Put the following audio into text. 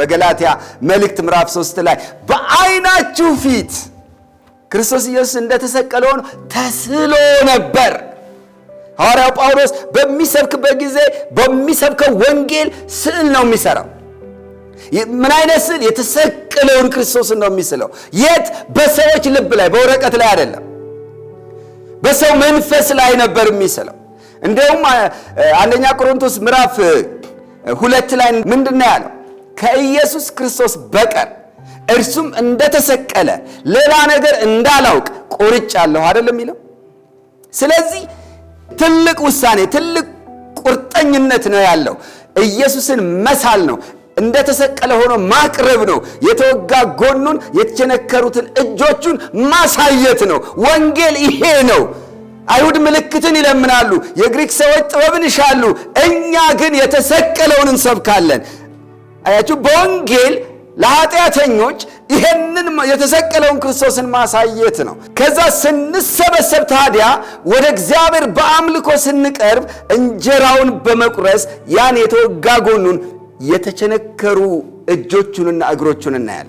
በገላትያ መልእክት ምዕራፍ 3 ላይ በዓይናችሁ ፊት ክርስቶስ ኢየሱስ እንደተሰቀለ ሆኖ ተስሎ ነበር። ሐዋርያው ጳውሎስ በሚሰብክበት ጊዜ በሚሰብከው ወንጌል ስዕል ነው የሚሰራው። ምን አይነት ስዕል? የተሰቀለውን ክርስቶስን ነው የሚስለው። የት? በሰዎች ልብ ላይ፣ በወረቀት ላይ አይደለም፣ በሰው መንፈስ ላይ ነበር የሚስለው። እንደውም አንደኛ ቆሮንቶስ ምዕራፍ 2 ላይ ምንድነው ያለው? ከኢየሱስ ክርስቶስ በቀር እርሱም እንደተሰቀለ ሌላ ነገር እንዳላውቅ ቆርጫለሁ አይደለም የሚለው። ስለዚህ ትልቅ ውሳኔ፣ ትልቅ ቁርጠኝነት ነው ያለው። ኢየሱስን መሳል ነው፣ እንደተሰቀለ ሆኖ ማቅረብ ነው። የተወጋ ጎኑን፣ የተቸነከሩትን እጆቹን ማሳየት ነው። ወንጌል ይሄ ነው። አይሁድ ምልክትን ይለምናሉ፣ የግሪክ ሰዎች ጥበብን ይሻሉ፣ እኛ ግን የተሰቀለውን እንሰብካለን። አያችሁ፣ በወንጌል ለኃጢአተኞች ይሄንን የተሰቀለውን ክርስቶስን ማሳየት ነው። ከዛ ስንሰበሰብ ታዲያ ወደ እግዚአብሔር በአምልኮ ስንቀርብ እንጀራውን በመቁረስ ያን የተወጋ ጎኑን፣ የተቸነከሩ እጆቹንና እግሮቹን እናያለን።